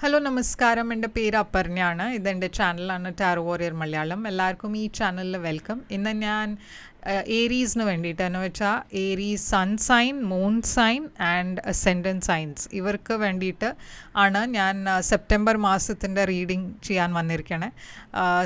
Hello നമസ്കാരം, എൻ്റെ പേര് അപർണയാണ്. ഇതെൻ്റെ ചാനലാണ് ടാരോ വാരിയർ മലയാളം. എല്ലാവർക്കും ഈ ചാനലിൽ വെൽക്കം. ഇന്ന് ഞാൻ ഏരീസിന് വേണ്ടിയിട്ട് എന്ന് വെച്ചാൽ Aries sun sign, moon sign and ascendant signs ഇവർക്ക് വേണ്ടിയിട്ട് ആണ് ഞാൻ സെപ്റ്റംബർ മാസത്തിൻ്റെ റീഡിങ് ചെയ്യാൻ വന്നിരിക്കണേ.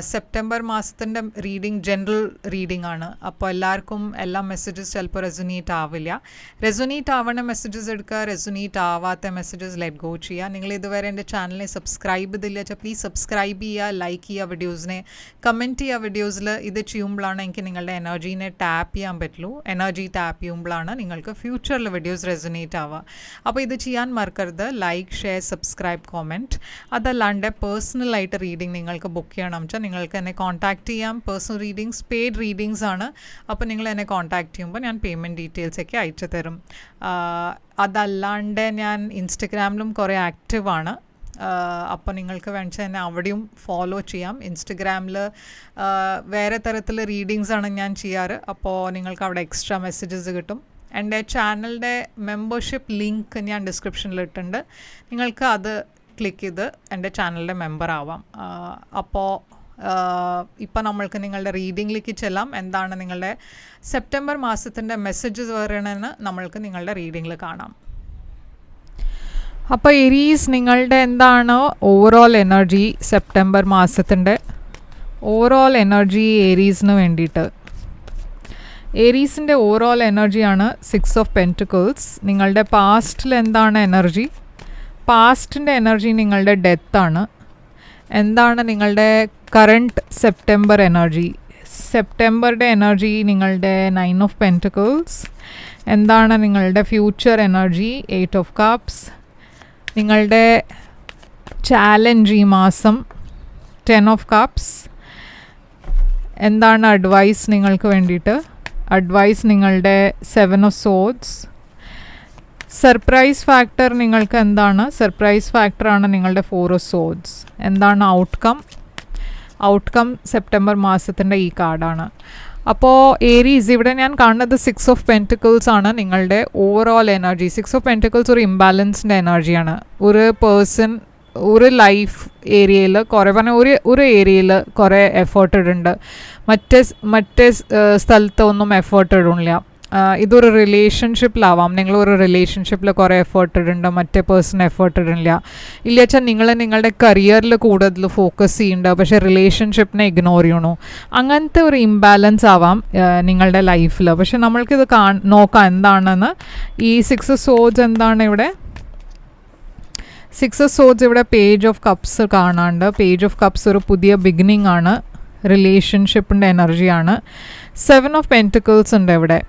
സെപ്റ്റംബർ മാസത്തിൻ്റെ റീഡിങ് ജനറൽ റീഡിംഗ് ആണ്. അപ്പോൾ എല്ലാവർക്കും എല്ലാ മെസ്സേജസ് ചിലപ്പോൾ റെസൊനേറ്റ് ആവില്ല. റെസൊനേറ്റ് ആവണ മെസ്സേജസ് എടുക്കുക, റെസൊനേറ്റ് ആവാത്ത മെസ്സേജസ് ലെറ്റ് ഗോ ചെയ്യുക. നിങ്ങൾ ഇതുവരെ എൻ്റെ ചാനലിനെ സബ്സ്ക്രൈബ് ചെയ്തില്ല വെച്ചാൽ പ്ലീസ് സബ്സ്ക്രൈബ് ചെയ്യുക, ലൈക്ക് ചെയ്യുക, വീഡിയോസിനെ കമൻറ്റ് ചെയ്യുക. വീഡിയോസിൽ ഇത് ചെയ്യുമ്പോഴാണ് എനിക്ക് നിങ്ങളുടെ എനർജീനെ ടാപ്പ് ചെയ്യാൻ പറ്റുള്ളൂ. എനർജി ടാപ്പ് ചെയ്യുമ്പോഴാണ് നിങ്ങൾക്ക് ഫ്യൂച്ചറിൽ വീഡിയോസ് റെസൊനേറ്റ് ആവുക. അപ്പോൾ ഇത് ചെയ്യാൻ മറക്കരുത്. Like, share, subscribe, comment. അതല്ലാണ്ട് പേഴ്സണലായിട്ട് റീഡിംഗ് നിങ്ങൾക്ക് ബുക്ക് ചെയ്യണം വെച്ചാൽ നിങ്ങൾക്ക് എന്നെ കോൺടാക്റ്റ് ചെയ്യാം. പേഴ്സണൽ റീഡിങ്സ് പെയ്ഡ് റീഡിങ്സ് ആണ്. അപ്പോൾ നിങ്ങൾ എന്നെ കോൺടാക്റ്റ് ചെയ്യുമ്പോൾ ഞാൻ പേയ്മെൻറ്റ് ഡീറ്റെയിൽസൊക്കെ അയച്ചു തരും. അതല്ലാണ്ട് ഞാൻ ഇൻസ്റ്റഗ്രാമിലും കുറേ ആക്റ്റീവാണ്. അപ്പോൾ നിങ്ങൾക്ക് വേണമെങ്കിൽ എന്നെ അവിടെയും ഫോളോ ചെയ്യാം. ഇൻസ്റ്റഗ്രാമിൽ വേറെ തരത്തിൽ റീഡിങ്സ് ആണ് ഞാൻ ചെയ്യാറ്. അപ്പോൾ നിങ്ങൾക്ക് അവിടെ എക്സ്ട്രാ മെസ്സേജസ് കിട്ടും. എൻ്റെ ചാനലിൻ്റെ മെമ്പർഷിപ്പ് ലിങ്ക് ഞാൻ ഡിസ്ക്രിപ്ഷനിൽ ഇട്ടിട്ടുണ്ട്. നിങ്ങൾക്ക് അത് ക്ലിക്ക് ചെയ്ത് എൻ്റെ ചാനലിൻ്റെ മെമ്പർ ആവാം. അപ്പോൾ ഇപ്പം നമ്മൾക്ക് നിങ്ങളുടെ റീഡിങ്ങിലേക്ക് ചെല്ലാം. എന്താണ് നിങ്ങളുടെ സെപ്റ്റംബർ മാസത്തിൻ്റെ മെസ്സേജസ് പറയണമെന്ന് നമ്മൾക്ക് നിങ്ങളുടെ റീഡിങ്ങിൽ കാണാം. അപ്പോൾ ഏരീസ്, നിങ്ങളുടെ എന്താണ് ഓവറോൾ എനർജി സെപ്റ്റംബർ മാസത്തിൻ്റെ ഓവറോൾ എനർജി ഏരീസിന് വേണ്ടിയിട്ട്? ഏരീസിൻ്റെ ഓവറോൾ എനർജിയാണ് 6 ഓഫ് പെൻറ്റിക്കിൾസ്. നിങ്ങളുടെ പാസ്റ്റിൽ എന്താണ് എനർജി? പാസ്റ്റിൻ്റെ എനർജി നിങ്ങളുടെ ഡെത്താണ്. എന്താണ് നിങ്ങളുടെ കറണ്ട് സെപ്റ്റംബർ എനർജി? സെപ്റ്റംബറുടെ എനർജി നിങ്ങളുടെ 9 ഓഫ് പെൻറ്റിക്കിൾസ്. എന്താണ് നിങ്ങളുടെ ഫ്യൂച്ചർ എനർജി? 8 of cups. നിങ്ങളുടെ ചാലഞ്ച് ഈ മാസം 10 ഓഫ് കപ്സ്. എന്താണ് അഡ്വൈസ് നിങ്ങൾക്ക് വേണ്ടിയിട്ട്? അഡ്വൈസ് നിങ്ങളുടെ 7 ഓഫ് സോഡ്സ്. സർപ്രൈസ് ഫാക്ടർ നിങ്ങൾക്ക് എന്താണ്? സർപ്രൈസ് ഫാക്ടറാണ് നിങ്ങളുടെ 4 ഓഫ് സോഡ്സ്. എന്താണ് ഔട്ട്കം? ഔട്ട്കം സെപ്റ്റംബർ മാസത്തിൻ്റെ ഈ കാർഡാണ്. അപ്പോൾ ഏരീസ്, ഇവിടെ ഞാൻ കാണുന്നത് 6 ഓഫ് പെൻറ്റിക്കിൾസ് ആണ് നിങ്ങളുടെ ഓവറോൾ എനർജി. 6 ഓഫ് പെൻറ്റിക്കിൾസ് ഒരു ഇംബാലൻസ്ഡ് എനർജിയാണ്. ഒരു പേഴ്സൺ ഒരു ലൈഫ് ഏരിയയിൽ കുറേ ഒരു ഏരിയയിൽ കുറേ എഫേർട്ട് ഇടുന്നുണ്ട്, മറ്റേ സ്ഥലത്ത് ഒന്നും എഫേർട്ട് ഇടുന്നില്ല. ഇതൊരു റിലേഷൻഷിപ്പിലാവാം. നിങ്ങളൊരു റിലേഷൻഷിപ്പിൽ കുറേ എഫേർട്ട് ഇടുന്നുണ്ട്, മറ്റേ പേഴ്സൺ എഫേർട്ട് ഇടുന്നില്ല. ഇല്ല വെച്ചാൽ നിങ്ങൾ നിങ്ങളുടെ കരിയറിൽ കൂടുതൽ ഫോക്കസ് ചെയ്യുന്നുണ്ട്, പക്ഷേ റിലേഷൻഷിപ്പിനെ ഇഗ്നോർ ചെയ്യണു. അങ്ങനത്തെ ഒരു ഇംബാലൻസ് ആവാം നിങ്ങളുടെ ലൈഫിൽ. പക്ഷെ നമ്മൾക്കിത് നോക്കാം എന്താണെന്ന്. ഈ 6 ഓഫ് സോഡ്സ് എന്താണ് ഇവിടെ? 6 ഓഫ് സോഡ്സ് ഇവിടെ പേജ് ഓഫ് കപ്സ് കാണാണ്ട്. പേജ് ഓഫ് കപ്സ് ഒരു പുതിയ ബിഗിനിങ് ആണ്, റിലേഷൻഷിപ്പിൻ്റെ എനർജിയാണ്. 7 ഓഫ് പെൻറ്റിക്കിൾസ് ഉണ്ട് ഇവിടെ.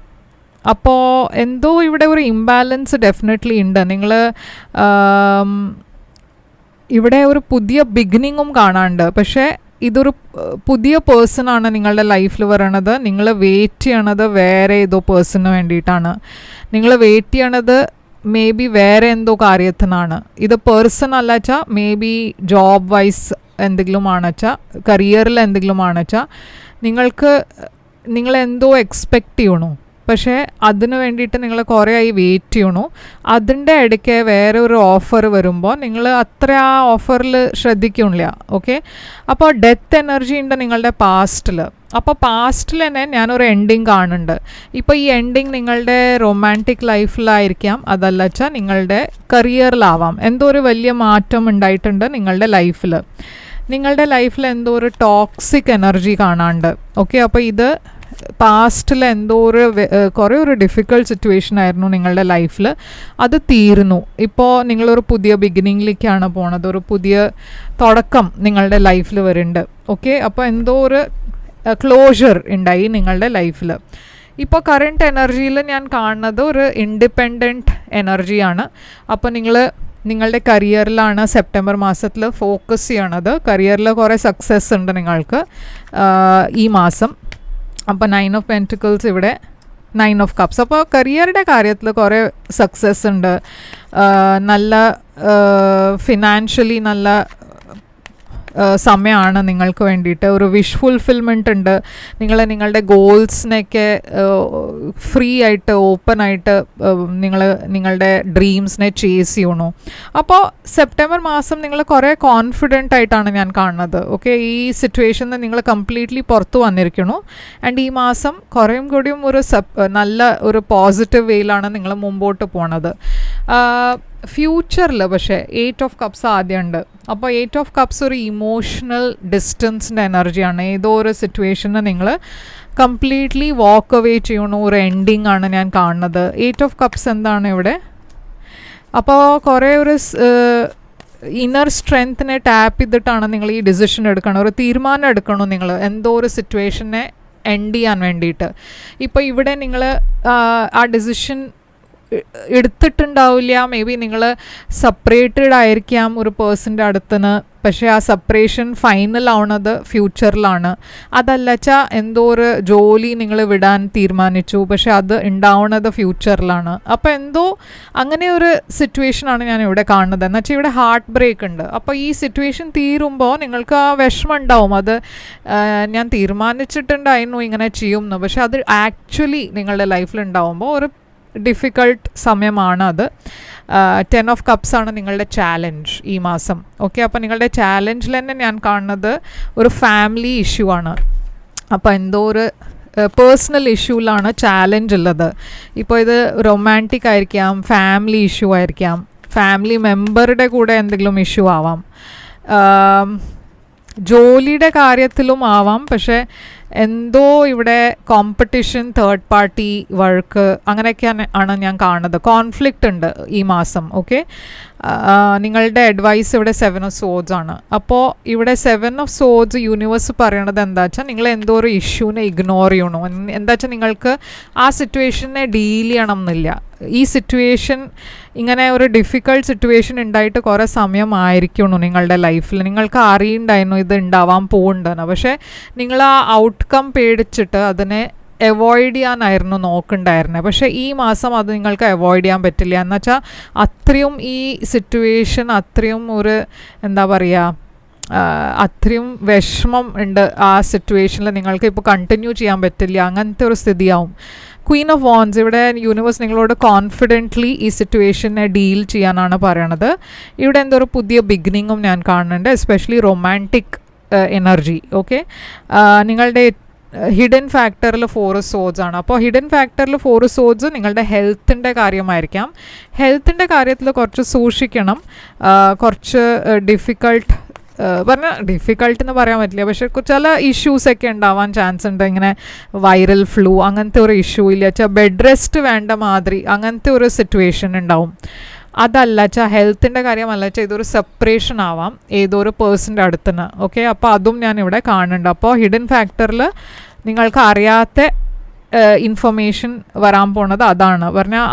അപ്പോൾ എന്തോ ഇവിടെ ഒരു ഇംബാലൻസ് ഡെഫിനറ്റ്ലി ഉണ്ട്. നിങ്ങൾ ഇവിടെ ഒരു പുതിയ ബിഗിനിങ്ങും കാണാണ്ട്, പക്ഷേ ഇതൊരു പുതിയ പേഴ്സണാണ് നിങ്ങളുടെ ലൈഫിൽ വരണത്. നിങ്ങൾ വെയിറ്റ് ചെയ്യണത് വേറെ ഏതോ പേഴ്സണിന് വേണ്ടിയിട്ടാണ്. നിങ്ങൾ വെയിറ്റ് ചെയ്യണത് മേ ബി വേറെ എന്തോ കാര്യത്തിനാണ്. ഇത് പേഴ്സൺ അല്ല വെച്ചാൽ മേ ബി ജോബ് വൈസ് എന്തെങ്കിലും ആണ് വെച്ചാൽ, കരിയറിൽ എന്തെങ്കിലും ആണ് വെച്ചാൽ നിങ്ങളെന്തോ എക്സ്പെക്റ്റ് ചെയ്യണു, പക്ഷേ അതിന് വേണ്ടിയിട്ട് നിങ്ങൾ കുറേ ആയി വെയിറ്റ് ചെയ്യണു. അതിൻ്റെ ഇടയ്ക്ക് വേറെ ഒരു ഓഫർ വരുമ്പോൾ നിങ്ങൾ അത്ര ആ ഓഫറിൽ ശ്രദ്ധിക്കണില്ല. ഓക്കെ, അപ്പോൾ ഡെത്ത് എനർജി ഉണ്ട് നിങ്ങളുടെ പാസ്റ്റിൽ. അപ്പോൾ പാസ്റ്റിൽ തന്നെ ഞാനൊരു എൻഡിങ് കാണുന്നുണ്ട്. ഇപ്പോൾ ഈ എൻഡിങ് നിങ്ങളുടെ റൊമാൻറ്റിക് ലൈഫിലായിരിക്കാം, അതല്ല വെച്ചാൽ നിങ്ങളുടെ കരിയറിലാവാം. എന്തോ ഒരു വലിയ മാറ്റം ഉണ്ടായിട്ടുണ്ട് നിങ്ങളുടെ ലൈഫിൽ. നിങ്ങളുടെ ലൈഫിൽ എന്തോ ഒരു ടോക്സിക് എനർജി കാണാണ്ട്. ഓക്കെ, അപ്പോൾ ഇത് പാസ്റ്റിൽ എന്തോ കുറേ ഒരു ഡിഫിക്കൾട്ട് സിറ്റുവേഷൻ ആയിരുന്നു നിങ്ങളുടെ ലൈഫിൽ. അത് തീർന്നു. ഇപ്പോൾ നിങ്ങളൊരു പുതിയ ബിഗിനിങ്ങിലേക്കാണ് പോണത്. ഒരു പുതിയ തുടക്കം നിങ്ങളുടെ ലൈഫിൽ വരുന്നുണ്ട്. ഓക്കെ, അപ്പോൾ എന്തോ ഒരു ക്ലോഷർ ഉണ്ടായി നിങ്ങളുടെ ലൈഫിൽ. ഇപ്പോൾ കറണ്ട് എനർജിയിൽ ഞാൻ കാണുന്നത് ഒരു ഇൻഡിപെൻഡൻറ്റ് എനർജിയാണ്. അപ്പോൾ നിങ്ങളുടെ കരിയറിലാണ് സെപ്റ്റംബർ മാസത്തിൽ ഫോക്കസ് ചെയ്യണത്. കരിയറിൽ കുറേ സക്സസ് ഉണ്ട് നിങ്ങൾക്ക് ഈ മാസം. അപ്പോൾ 9 ഓഫ് പെൻറ്റിക്കിൾസ് ഇവിടെ 9 ഓഫ് കപ്സ്. അപ്പോൾ കരിയറുടെ കാര്യത്തിൽ കുറേ സക്സസ് ഉണ്ട്. നല്ല ഫിനാൻഷ്യലി നല്ല സമയമാണ് നിങ്ങൾക്ക് വേണ്ടിയിട്ട്. ഒരു വിഷ് ഫുൾഫിൽമെൻ്റ് ഉണ്ട്. നിങ്ങളുടെ ഗോൾസിനെയൊക്കെ ഫ്രീ ആയിട്ട് ഓപ്പൺ ആയിട്ട് നിങ്ങളുടെ ഡ്രീംസിനെ ചേസ് ചെയ്യണു. അപ്പോൾ സെപ്റ്റംബർ മാസം നിങ്ങൾ കുറേ കോൺഫിഡൻ്റ് ആയിട്ടാണ് ഞാൻ കാണുന്നത്. ഓക്കെ, ഈ സിറ്റുവേഷനിൽ നിന്ന് നിങ്ങൾ കംപ്ലീറ്റ്ലി പുറത്തു വന്നിരിക്കണു. ആൻഡ് ഈ മാസം കുറേയും കൂടിയും ഒരു നല്ല ഒരു പോസിറ്റീവ് വേയിലാണ് നിങ്ങൾ മുമ്പോട്ട് പോണത്. ഫ്യൂച്ചറിൽ പക്ഷേ 8 ഓഫ് കപ്സ് ആദ്യം ഉണ്ട്. അപ്പോൾ 8 ഓഫ് കപ്സ് ഒരു ഇമോഷണൽ ഡിസ്റ്റൻസിൻ്റെ എനർജിയാണ്. ഏതോ ഒരു സിറ്റുവേഷന് നിങ്ങൾ കംപ്ലീറ്റ്ലി വാക്ക് അവേ ചെയ്യണു, ഒരു എൻഡിങ് ആണ് ഞാൻ കാണുന്നത്. 8 ഓഫ് കപ്സ് എന്താണ് ഇവിടെ? അപ്പോൾ കുറേ ഒരു ഇന്നർ സ്ട്രെങ്ത്തിനെ ടാപ്പ് ചെയ്തിട്ടാണ് നിങ്ങൾ ഈ ഡിസിഷൻ എടുക്കണം, ഒരു തീരുമാനം എടുക്കണം നിങ്ങൾ എന്തോ ഒരു സിറ്റുവേഷനെ എൻഡ് ചെയ്യാൻ വേണ്ടിയിട്ട്. ഇപ്പോൾ ഇവിടെ നിങ്ങൾ ആ ഡിസിഷൻ എടുത്തിട്ടുണ്ടാവില്ല. മേ ബി നിങ്ങൾ സെപ്പറേറ്റഡ് ആയിരിക്കാം ഒരു പേഴ്സൻ്റെ അടുത്തുനിന്ന്. പക്ഷേ ആ സെപ്പറേഷൻ ഫൈനൽ ആവണത് ഫ്യൂച്ചറിലാണ്. അതല്ലച്ചാൽ എന്തോ ഒരു ജോലി നിങ്ങൾ വിടാൻ തീരുമാനിച്ചു, പക്ഷേ അത് ഉണ്ടാവണത് ഫ്യൂച്ചറിലാണ്. അപ്പോൾ എന്തോ അങ്ങനെ ഒരു സിറ്റുവേഷനാണ് ഞാൻ ഇവിടെ കാണുന്നത്. എന്നുവെച്ചാൽ ഇവിടെ ഹാർട്ട് ബ്രേക്ക് ഉണ്ട്. അപ്പോൾ ഈ സിറ്റുവേഷൻ തീരുമ്പോൾ നിങ്ങൾക്ക് ആ വിഷമം ഉണ്ടാവും. അത് ഞാൻ തീരുമാനിച്ചിട്ടുണ്ടായിരുന്നു ഇങ്ങനെ ചെയ്യുമെന്ന്, പക്ഷേ അത് ആക്ച്വലി നിങ്ങളുടെ ലൈഫിൽ ഉണ്ടാവുമ്പോൾ ഒരു ഡിഫിക്കൾട്ട് സമയമാണ് അത്. 10 ഓഫ് കപ്സ് ആണ് നിങ്ങളുടെ ചാലഞ്ച് ഈ മാസം. ഓക്കെ, അപ്പോൾ നിങ്ങളുടെ ചാലഞ്ചിൽ തന്നെ ഞാൻ കാണുന്നത് ഒരു ഫാമിലി ഇഷ്യൂ ആണ്. അപ്പോൾ എന്തോ ഒരു പേഴ്സണൽ ഇഷ്യൂവിലാണ് ചാലഞ്ച് ഉള്ളത്. ഇപ്പോൾ ഇത് റൊമാൻറ്റിക് ആയിരിക്കാം, ഫാമിലി ഇഷ്യൂ ആയിരിക്കാം, ഫാമിലി മെമ്പറുടെ കൂടെ എന്തെങ്കിലും ഇഷ്യൂ ആവാം, ജോലിയുടെ കാര്യത്തിലും ആവാം. പക്ഷേ എന്തോ ഇവിടെ കോമ്പറ്റീഷൻ, തേർഡ് പാർട്ടി വഴക്ക് അങ്ങനെയൊക്കെയാണ് ഞാൻ കാണുന്നത്. കോൺഫ്ലിക്റ്റ് ഉണ്ട് ഈ മാസം. ഓക്കെ, നിങ്ങളുടെ അഡ്വൈസ് ഇവിടെ 7 ഓഫ് സോഡ്സ് ആണ്. അപ്പോൾ ഇവിടെ 7 ഓഫ് സോഡ്സ് യൂണിവേഴ്സ് പറയണത് എന്താ വെച്ചാൽ നിങ്ങൾ എന്തോ ഒരു ഇഷ്യൂനെ ഇഗ്നോർ ചെയ്യണോ. എന്താ വെച്ചാൽ നിങ്ങൾക്ക് ആ സിറ്റുവേഷനെ ഡീൽ ചെയ്യണം എന്നില്ല. ഈ സിറ്റുവേഷൻ ഇങ്ങനെ ഒരു ഡിഫിക്കൾട്ട് സിറ്റുവേഷൻ ഉണ്ടായിട്ട് കുറേ സമയമായിരിക്കണു നിങ്ങളുടെ ലൈഫിൽ. നിങ്ങൾക്ക് അറിയണ്ടായിരുന്നു ഇത് ഉണ്ടാവാൻ പോകുന്നുണ്ടെന്ന്. പക്ഷേ നിങ്ങൾ ആ ഔട്ട്കം പേടിച്ചിട്ട് അതിനെ അവോയ്ഡ് ചെയ്യാനായിരുന്നു നോക്കുന്നുണ്ടായിരുന്നത്. പക്ഷേ ഈ മാസം അത് നിങ്ങൾക്ക് അവോയ്ഡ് ചെയ്യാൻ പറ്റില്ല. എന്നുവെച്ചാൽ അത്രയും ഈ സിറ്റുവേഷൻ അത്രയും ഒരു എന്താ പറയുക, അത്രയും വിഷമം ഉണ്ട് ആ സിറ്റുവേഷനിൽ. നിങ്ങൾക്ക് ഇപ്പോൾ കണ്ടിന്യൂ ചെയ്യാൻ പറ്റില്ല, അങ്ങനത്തെ ഒരു സ്ഥിതിയാവും. ക്വീൻ ഓഫ് വാൻസ് ഇവിടെ യൂണിവേഴ്സ് നിങ്ങളോട് കോൺഫിഡൻ്റ്ലി ഈ സിറ്റുവേഷനെ ഡീൽ ചെയ്യാനാണ് പറയണത്. ഇവിടെ എന്തോ ഒരു പുതിയ ബിഗിനിങ്ങും ഞാൻ കാണുന്നുണ്ട്, എസ്പെഷ്യലി റൊമാൻറ്റിക് എനർജി. ഓക്കെ, നിങ്ങളുടെ ഹിഡൻ ഫാക്ടറിൽ 4 സോഡ്സ് ആണ്. അപ്പോൾ ഹിഡൻ ഫാക്ടറിൽ 4 സോഡ്സ് നിങ്ങളുടെ ഹെൽത്തിൻ്റെ കാര്യമായിരിക്കാം. ഹെൽത്തിൻ്റെ കാര്യത്തിൽ കുറച്ച് സൂക്ഷിക്കണം. കുറച്ച് ഡിഫിക്കൾട്ട് ഡിഫിക്കൾട്ട് എന്ന് പറയാൻ പറ്റില്ല, പക്ഷേ ചില ഇഷ്യൂസൊക്കെ ഉണ്ടാവാൻ ചാൻസ് ഉണ്ട്. ഇങ്ങനെ വൈറൽ ഫ്ലൂ അങ്ങനത്തെ ഒരു ഇഷ്യൂ ഇല്ല വെച്ചാൽ ബെഡ് റെസ്റ്റ് വേണ്ട മാതിരി അങ്ങനത്തെ ഒരു സിറ്റുവേഷൻ ഉണ്ടാവും. അതല്ല വെച്ചാൽ ഹെൽത്തിൻ്റെ കാര്യമല്ല വെച്ചാൽ ഇതൊരു സെപ്പറേഷൻ ആവാം ഏതോ ഒരു പേഴ്സൻ്റെ അടുത്തുനിന്ന്. ഓക്കെ, അപ്പോൾ അതും ഞാൻ ഇവിടെ കാണുന്നുണ്ട്. അപ്പോൾ ഹിഡൻ ഫാക്ടറിൽ നിങ്ങൾക്ക് അറിയാത്ത ഇൻഫർമേഷൻ വരാൻ പോണത്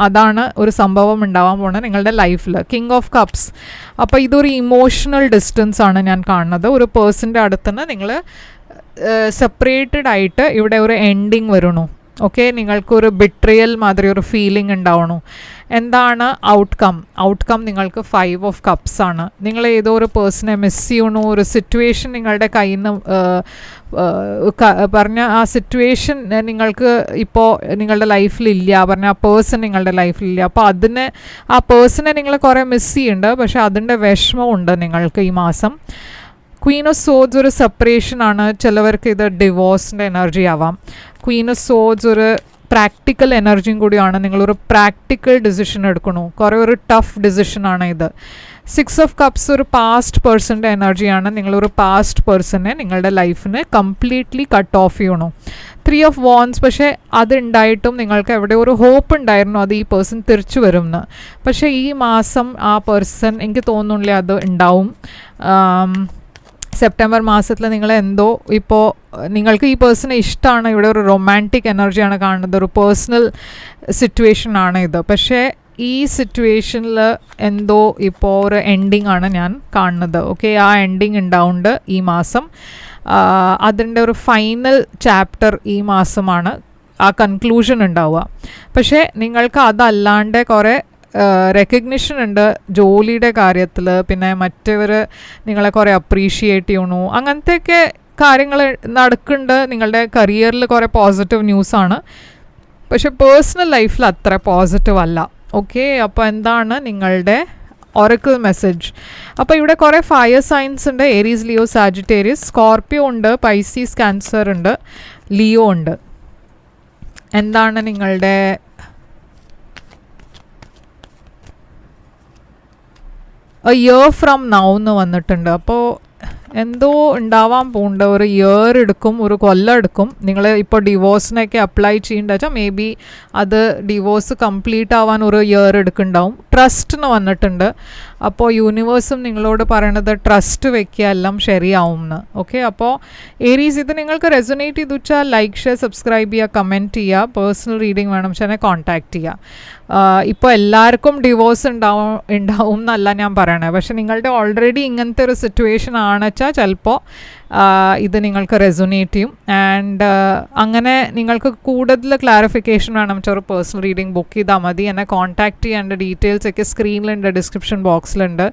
അതാണ് ഒരു സംഭവം ഉണ്ടാവാൻ പോണത് നിങ്ങളുടെ ലൈഫിൽ. കിങ് ഓഫ് കപ്സ്, അപ്പോൾ ഇതൊരു ഇമോഷണൽ ഡിസ്റ്റൻസ് ആണ് ഞാൻ കാണുന്നത്. ഒരു പേഴ്സൻ്റെ അടുത്തുനിന്ന് നിങ്ങൾ സെപ്പറേറ്റഡ് ആയിട്ട് ഇവിടെ ഒരു എൻഡിങ് വരണു. ഓക്കെ, നിങ്ങൾക്കൊരു ബിട്രിയൽ മാതിരി ഒരു ഫീലിംഗ് ഉണ്ടാവണു. എന്താണ് ഔട്ട്കം നിങ്ങൾക്ക് 5 ഓഫ് കപ്സ് ആണ്. നിങ്ങൾ ഏതോ ഒരു പേഴ്സണെ മിസ് ചെയ്യണു, ഒരു സിറ്റുവേഷൻ നിങ്ങളുടെ കയ്യിൽ നിന്ന് പറഞ്ഞ ആ സിറ്റുവേഷൻ നിങ്ങൾക്ക് ഇപ്പോൾ നിങ്ങളുടെ ലൈഫിലില്ല, പറഞ്ഞ ആ പേഴ്സൺ നിങ്ങളുടെ ലൈഫിലില്ല. അപ്പോൾ ആ പേഴ്സണെ നിങ്ങൾ കുറേ മിസ് ചെയ്യുന്നുണ്ട്, പക്ഷേ അതിൻ്റെ വിഷമമുണ്ട് നിങ്ങൾക്ക് ഈ മാസം. ക്വീൻ ഓഫ് സോഡ്സ് ഒരു സെപ്പറേഷൻ ആണ്. ചിലവർക്ക് ഇത് ഡിവോഴ്സിൻ്റെ എനർജി ആവാം. ക്വീൻ ഓഫ് സോഡ്സ് ഒരു പ്രാക്ടിക്കൽ എനർജിയും കൂടിയാണ്. നിങ്ങളൊരു പ്രാക്ടിക്കൽ ഡിസിഷൻ എടുക്കണു, കുറേ ഒരു ടഫ് ഡിസിഷനാണ് ഇത്. 6 ഓഫ് കപ്സ് ഒരു പാസ്റ്റ് പേഴ്സൻ്റെ എനർജിയാണ്. നിങ്ങളൊരു പാസ്റ്റ് പേഴ്സണെ നിങ്ങളുടെ ലൈഫിനെ കംപ്ലീറ്റ്ലി കട്ട് ഓഫ് ചെയ്യണു. 3 ഓഫ് വാൻസ്, പക്ഷേ അതുണ്ടായിട്ടും നിങ്ങൾക്ക് എവിടെ ഒരു ഹോപ്പ് ഉണ്ടായിരുന്നു അത് ഈ പേഴ്സൺ തിരിച്ചു വരും എന്ന്. പക്ഷേ ഈ മാസം ആ പേഴ്സൺ എനിക്ക് തോന്നുന്നില്ല അത് ഉണ്ടാവും. സെപ്റ്റംബർ മാസത്തിൽ നിങ്ങൾ എന്തോ ഇപ്പോൾ നിങ്ങൾക്ക് ഈ പേഴ്സണെ ഇഷ്ടമാണ്. ഇവിടെ ഒരു റൊമാൻറ്റിക് എനർജിയാണ് കാണുന്നത്, ഒരു പേഴ്സണൽ സിറ്റുവേഷനാണ് ഇത്. പക്ഷേ ഈ സിറ്റുവേഷനിൽ എന്തോ ഇപ്പോൾ ഒരു എൻഡിങ് ആണ് ഞാൻ കാണുന്നത്. ഓക്കെ, ആ എൻഡിങ് ഉണ്ടാവുന്നുണ്ട് ഈ മാസം. അതിൻ്റെ ഒരു ഫൈനൽ ചാപ്റ്റർ ഈ മാസമാണ് ആ കൺക്ലൂഷൻ ഉണ്ടാവുക. പക്ഷേ നിങ്ങൾക്ക് അതല്ലാണ്ട് കുറേ റെക്കഗ്നിഷൻ ഉണ്ട് ജോലിയുടെ കാര്യത്തിൽ, പിന്നെ മറ്റവർ നിങ്ങളെ കുറേ അപ്രീഷിയേറ്റ് ചെയ്യണു, അങ്ങനത്തെയൊക്കെ കാര്യങ്ങൾ നടക്കുന്നുണ്ട്. നിങ്ങളുടെ കരിയറിൽ കുറേ പോസിറ്റീവ് ന്യൂസാണ്. പക്ഷെ പേഴ്സണൽ ലൈഫിൽ അത്ര പോസിറ്റീവ് അല്ല. ഓക്കെ, അപ്പോൾ എന്താണ് നിങ്ങളുടെ ഒറക്കിൾ മെസ്സേജ്? അപ്പോൾ ഇവിടെ കുറേ ഫയർ സൈൻസ് ഉണ്ട്. Aries, Leo, Sagittarius. സ്കോർപ്പിയോ ഉണ്ട്, പൈസീസ്, ക്യാൻസർ ഉണ്ട്, ലിയോ ഉണ്ട്. എന്താണ് നിങ്ങളുടെ എ ഇയർ ഫ്രം നൗ എന്ന് വന്നിട്ടുണ്ട്. അപ്പോൾ എന്തോ ഉണ്ടാവാൻ പോകുന്നുണ്ട്. ഒരു ഇയർ എടുക്കും, ഒരു കൊല്ലം എടുക്കും. നിങ്ങൾ ഇപ്പോൾ ഡിവോഴ്സിനൊക്കെ അപ്ലൈ ചെയ്യേണ്ട വെച്ചാൽ മേ ബി അത് ഡിവോഴ്സ് കംപ്ലീറ്റ് ആവാൻ ഒരു ഇയർ എടുക്കുന്നുണ്ടാവും. ട്രസ്റ്റിന് വന്നിട്ടുണ്ട്. അപ്പോൾ യൂണിവേഴ്സും നിങ്ങളോട് പറയണത് ട്രസ്റ്റ് വെക്കുക, എല്ലാം ശരിയാവും എന്ന്. ഓക്കെ, അപ്പോൾ ഏരീസ് ഇത് നിങ്ങൾക്ക് റെസൊനേറ്റ് ചെയ്തു വെച്ചാൽ ലൈക്ക്, ഷെയർ, സബ്സ്ക്രൈബ് ചെയ്യുക, കമൻറ്റ് ചെയ്യുക. പേഴ്സണൽ റീഡിംഗ് വേണം വെച്ചാൽ കോൺടാക്റ്റ് ചെയ്യുക. ഇപ്പോൾ എല്ലാവർക്കും ഡിവോഴ്സ് ഉണ്ടാവും എന്നല്ല ഞാൻ പറയണേ. പക്ഷെ നിങ്ങളുടെ ഓൾറെഡി ഇങ്ങനത്തെ ഒരു സിറ്റുവേഷൻ ആണ് വെച്ചാൽ ചിലപ്പോൾ ഇത് നിങ്ങൾക്ക് റെസൊനേറ്റ് ചെയ്യും. ആൻഡ് അങ്ങനെ നിങ്ങൾക്ക് കൂടുതൽ ക്ലാരിഫിക്കേഷൻ വേണം വെച്ചാൽ ഒരു പേഴ്സണൽ റീഡിംഗ് ബുക്ക് ചെയ്താൽ മതി. എന്നെ കോൺടാക്റ്റ് ചെയ്യേണ്ട ഡീറ്റെയിൽസ് ഒക്കെ സ്ക്രീനിലുണ്ട്, ഡിസ്ക്രിപ്ഷൻ ബോക്സിലുണ്ട്.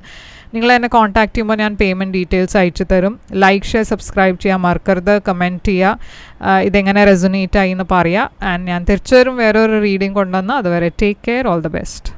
നിങ്ങൾ എന്നെ കോൺടാക്റ്റ് ചെയ്യുമ്പോൾ ഞാൻ പേയ്മെൻറ്റ് ഡീറ്റെയിൽസ് അയച്ചു തരും. ലൈക്ക്, ഷെയർ, സബ്സ്ക്രൈബ് ചെയ്യാൻ മറക്കരുത്. കമൻറ്റ് ചെയ്യുക, ഇതെങ്ങനെ റെസൊനേറ്റ് ആയി എന്ന് പറയുക. ആൻഡ് ഞാൻ തിരിച്ചു വരും വേറൊരു റീഡിംഗ് കൊണ്ടുവന്ന്. അതുവരെ take care, all the best.